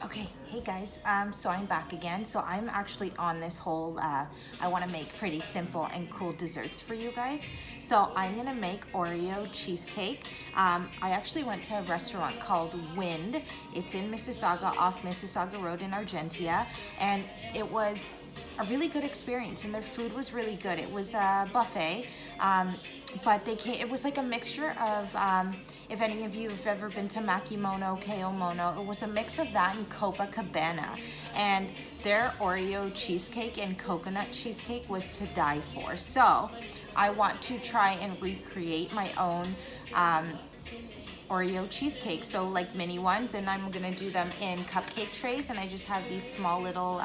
Okay, hey guys, so I'm back again. So I'm actually on this whole, I want to make pretty simple and cool desserts for you guys. So I'm going to make Oreo cheesecake. I actually went to a restaurant called Wind. It's in Mississauga, off Mississauga Road in Argentia. And it was a really good experience, and their food was really good. It was a buffet, but it was like a mixture of, if any of you have ever been to Makimono, Keomono, it was a mix of that and Copacabana. And their Oreo cheesecake and coconut cheesecake was to die for. So I want to try and recreate my own Oreo cheesecake, so like mini ones, and I'm gonna do them in cupcake trays. And I just have these small little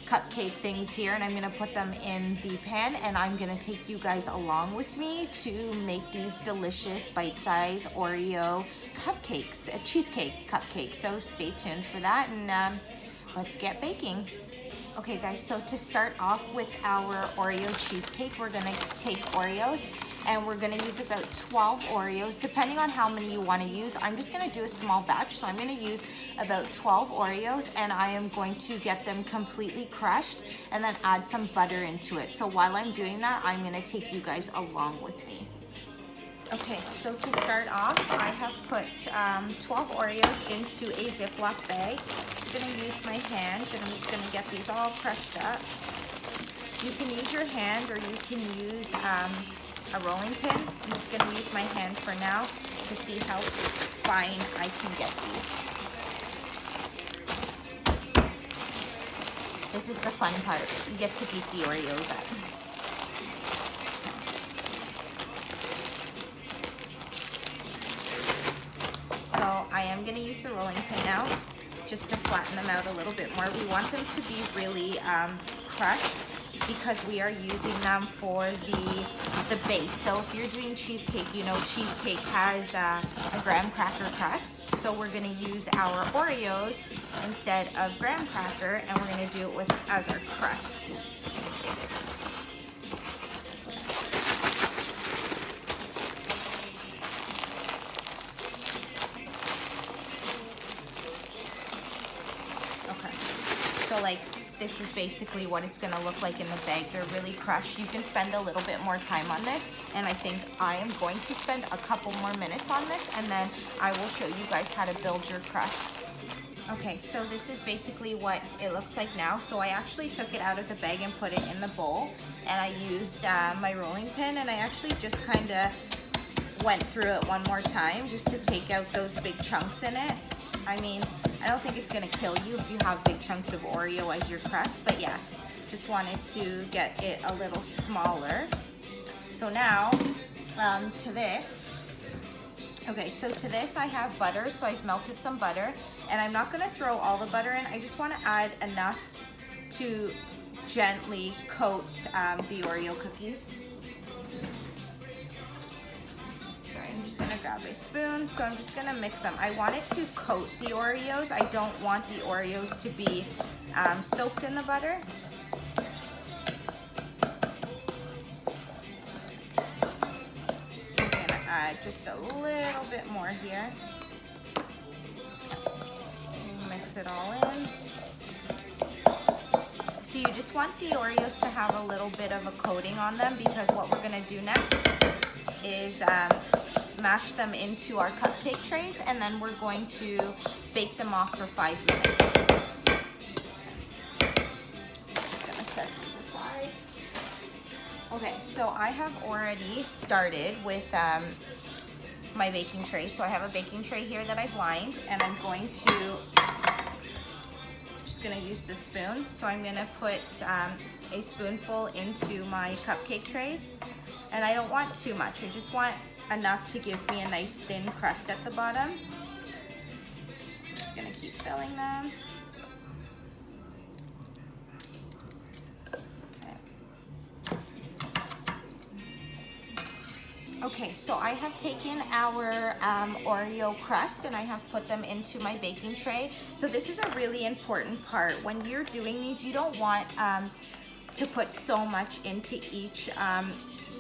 cupcake things here, and I'm gonna put them in the pan, and I'm gonna take you guys along with me to make these delicious bite-sized Oreo cupcakes, cheesecake cupcakes. So stay tuned for that, and let's get baking. Okay guys, so to start off with our Oreo cheesecake, we're gonna take Oreos, and we're gonna use about 12 Oreos, depending on how many you wanna use. I'm just gonna do a small batch, so I'm gonna use about 12 Oreos, and I am going to get them completely crushed and then add some butter into it. So while I'm doing that, I'm gonna take you guys along with me. Okay, so to start off, I have put 12 Oreos into a Ziploc bag. I'm just going to use my hands, and I'm just going to get these all crushed up. You can use your hand, or you can use a rolling pin. I'm just going to use my hand for now to see how fine I can get these. This is the fun part. You get to beat the Oreos up. So I am going to use the rolling pin now, just to flatten them out a little bit more. We want them to be really crushed, because we are using them for the base. So if you're doing cheesecake, you know cheesecake has a graham cracker crust. So we're going to use our Oreos instead of graham cracker, and we're going to do it as our crust. So like, this is basically what it's gonna look like in the bag. They're really crushed. You can spend a little bit more time on this, and I think I am going to spend a couple more minutes on this, and then I will show you guys how to build your crust. Okay, so this is basically what it looks like now. So I actually took it out of the bag and put it in the bowl, and I used my rolling pin, and I actually just kind of went through it one more time just to take out those big chunks in it. I mean, I don't think it's gonna kill you if you have big chunks of Oreo as your crust, but yeah, just wanted to get it a little smaller. So now, to this, okay, so to this I have butter, so I've melted some butter, and I'm not gonna throw all the butter in. I just wanna add enough to gently coat the Oreo cookies. I'm just gonna grab a spoon. So I'm just gonna mix them. I want it to coat the Oreos. I don't want the Oreos to be soaked in the butter. I'm gonna add just a little bit more here. Mix it all in. So you just want the Oreos to have a little bit of a coating on them, because what we're gonna do next is mash them into our cupcake trays, and then we're going to bake them off for 5 minutes. Just gonna set these aside. Okay, so I have already started with my baking tray. So I have a baking tray here that I've lined, and I'm going to gonna use the spoon. So I'm gonna put a spoonful into my cupcake trays, and I don't want too much. I just want enough to give me a nice thin crust at the bottom. I'm just gonna keep filling them. Okay, so I have taken our Oreo crust, and I have put them into my baking tray. So this is a really important part. When you're doing these, you don't want to put so much into each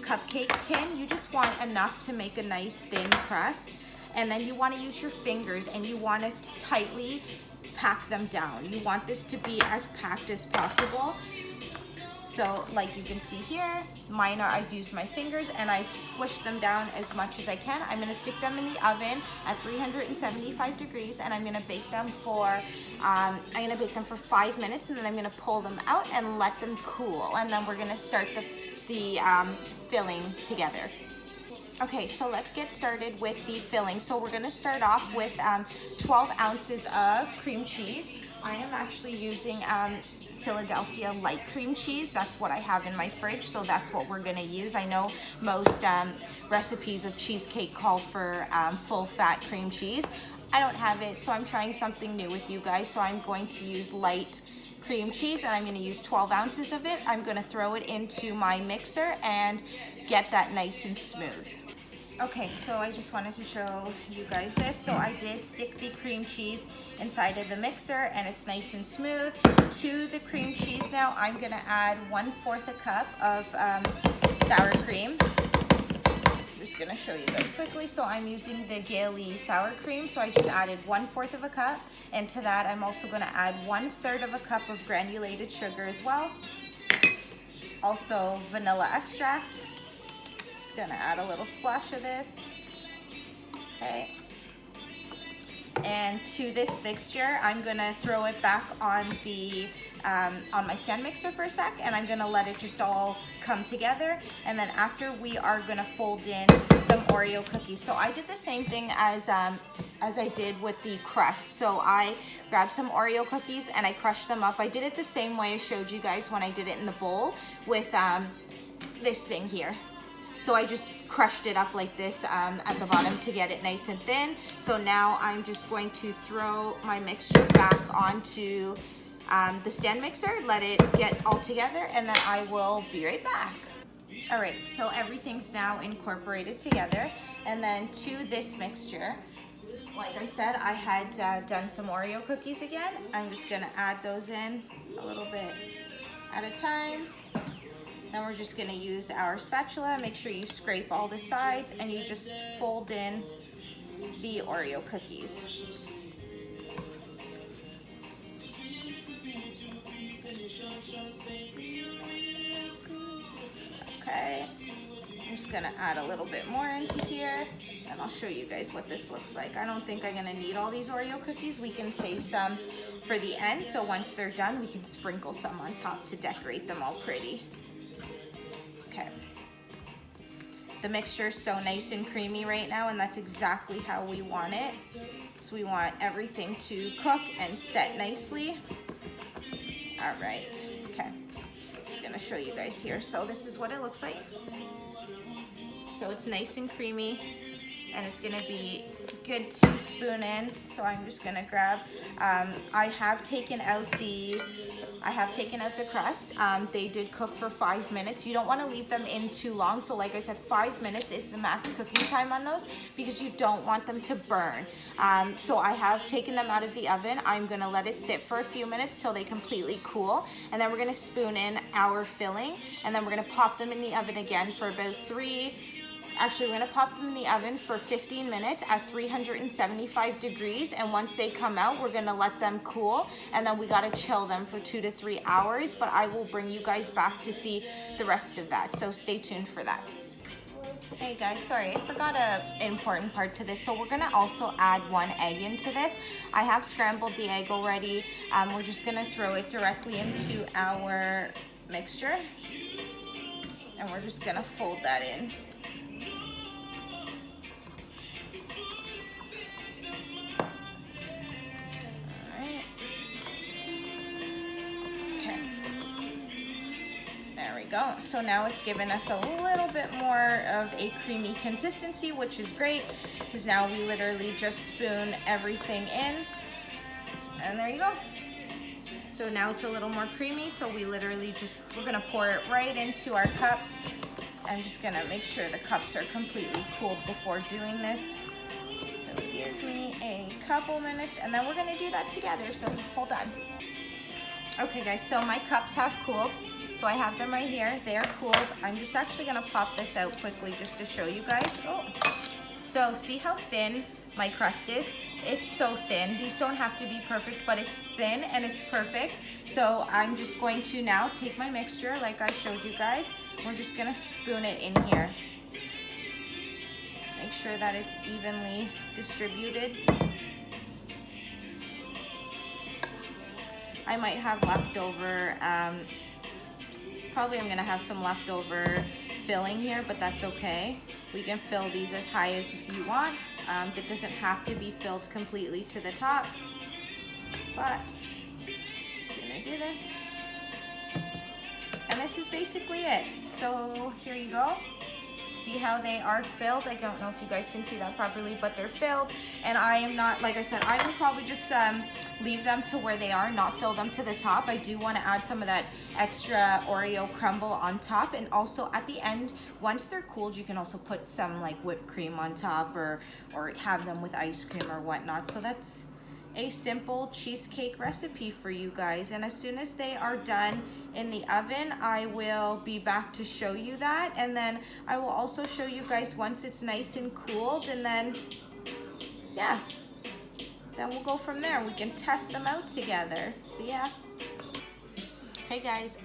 cupcake tin. You just want enough to make a nice thin crust. And then you want to use your fingers and you want to tightly pack them down. You want this to be as packed as possible. So like you can see here, mine are, I've used my fingers and I've squished them down as much as I can. I'm gonna stick them in the oven at 375 degrees and I'm gonna bake them for 5 minutes, and then I'm gonna pull them out and let them cool. And then we're gonna start the filling together. Okay, so let's get started with the filling. So we're gonna start off with 12 ounces of cream cheese. I am actually using Philadelphia light cream cheese. That's what I have in my fridge, so that's what we're gonna use. I know most recipes of cheesecake call for full fat cream cheese. I don't have it, so I'm trying something new with you guys. So I'm going to use light cream cheese and I'm gonna use 12 ounces of it. I'm gonna throw it into my mixer and get that nice and smooth. Okay, so I just wanted to show you guys this. So I did stick the cream cheese inside of the mixer and it's nice and smooth. To the cream cheese now, I'm gonna add 1/4 a cup of sour cream. I'm just gonna show you guys quickly. So I'm using the Gailey sour cream. So I just added 1/4 of a cup. And to that, I'm also gonna add 1/3 of a cup of granulated sugar as well. Also vanilla extract. Gonna add a little splash of this. Okay, and to this mixture I'm gonna throw it back on the on my stand mixer for a sec, and I'm gonna let it just all come together. And then after, we are gonna fold in some Oreo cookies. So I did the same thing as I did with the crust. So I grabbed some Oreo cookies and I crushed them up. I did it the same way I showed you guys when I did it in the bowl with this thing here. So I just crushed it up like this at the bottom to get it nice and thin. So now I'm just going to throw my mixture back onto the stand mixer, let it get all together, and then I will be right back. All right, so everything's now incorporated together. And then to this mixture, like I said, I had done some Oreo cookies again. I'm just gonna add those in a little bit at a time. Then we're just gonna use our spatula. Make sure you scrape all the sides and you just fold in the Oreo cookies. Okay, I'm just gonna add a little bit more into here and I'll show you guys what this looks like. I don't think I'm gonna need all these Oreo cookies. We can save some for the end, so once they're done, we can sprinkle some on top to decorate them all pretty. Okay, the mixture is so nice and creamy right now, and that's exactly how we want it. So we want everything to cook and set nicely. All right, okay, I'm just gonna show you guys here. So this is what it looks like. So it's nice and creamy, and it's gonna be good to spoon in. So I'm just gonna grab, I have taken out the crust. They did cook for 5 minutes. You don't want to leave them in too long. So like I said, 5 minutes is the max cooking time on those because you don't want them to burn. So I have taken them out of the oven. I'm going to let it sit for a few minutes till they completely cool. And then we're going to spoon in our filling. And then we're going to pop them in the oven again for about we're gonna pop them in the oven for 15 minutes at 375 degrees. And once they come out, we're gonna let them cool. And then we gotta chill them for 2 to 3 hours. But I will bring you guys back to see the rest of that. So stay tuned for that. Hey guys, sorry, I forgot an important part to this. So we're gonna also add 1 egg into this. I have scrambled the egg already. We're just gonna throw it directly into our mixture. And we're just gonna fold that in. Go. So now it's given us a little bit more of a creamy consistency, which is great because now we literally just spoon everything in, and there you go. So now it's a little more creamy, so we're gonna pour it right into our cups. I'm just gonna make sure the cups are completely cooled before doing this. So give me a couple minutes and then we're gonna do that together, so hold on. Okay guys, so my cups have cooled. So I have them right here, they're cooled. I'm just actually gonna pop this out quickly just to show you guys. Oh, so see how thin my crust is. It's so thin. These don't have to be perfect, but it's thin and it's perfect. So I'm just going to now take my mixture like I showed you guys. We're just gonna spoon it in here. Make sure that it's evenly distributed. I might have leftover, probably I'm gonna have some leftover filling here, but that's okay. We can fill these as high as you want. That doesn't have to be filled completely to the top, but I'm just gonna do this. And this is basically it. So here you go. See how they are filled? I don't know if you guys can see that properly, but they're filled. And I am not, like I said, I would probably just leave them to where they are, not fill them to the top. I do want to add some of that extra Oreo crumble on top. And also at the end, once they're cooled, you can also put some like whipped cream on top, or have them with ice cream or whatnot. So that's a simple cheesecake recipe for you guys. And as soon as they are done in the oven, I will be back to show you that. And then I will also show you guys once it's nice and cooled, and then yeah, then we'll go from there. We can test them out together. See ya. Hey guys,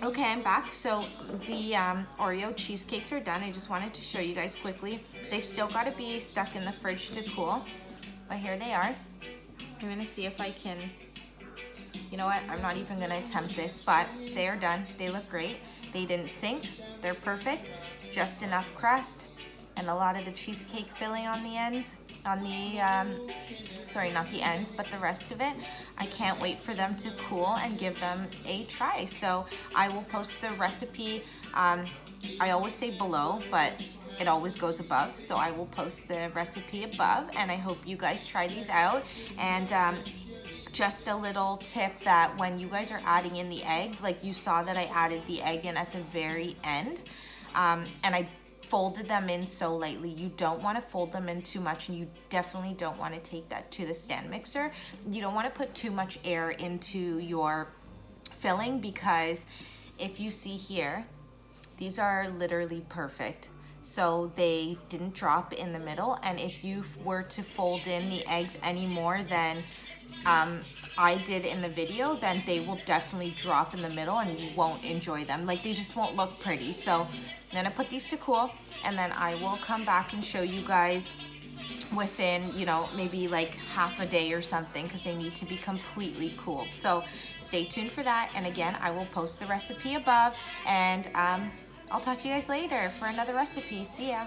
okay, I'm back. So the Oreo cheesecakes are done. I just wanted to show you guys quickly. They still got to be stuck in the fridge to cool, but here they are. I'm gonna see if I can, you know what, I'm not even gonna attempt this, but they are done. They look great. They didn't sink. They're perfect. Just enough crust and a lot of the cheesecake filling on the ends, on the, sorry, not the ends, but the rest of it. I can't wait for them to cool and give them a try. So I will post the recipe, I always say below, but it always goes above, so I will post the recipe above, and I hope you guys try these out. And just a little tip that when you guys are adding in the egg, like you saw that I added the egg in at the very end, and I folded them in so lightly. You don't want to fold them in too much, and you definitely don't want to take that to the stand mixer. You don't want to put too much air into your filling, because if you see here, these are literally perfect. So they didn't drop in the middle, and if you were to fold in the eggs any more than I did in the video, then they will definitely drop in the middle and you won't enjoy them. Like, they just won't look pretty. So I'm gonna put these to cool, and then I will come back and show you guys within, you know, maybe like half a day or something, because they need to be completely cooled. So stay tuned for that, and again, I will post the recipe above, and I'll talk to you guys later for another recipe. See ya.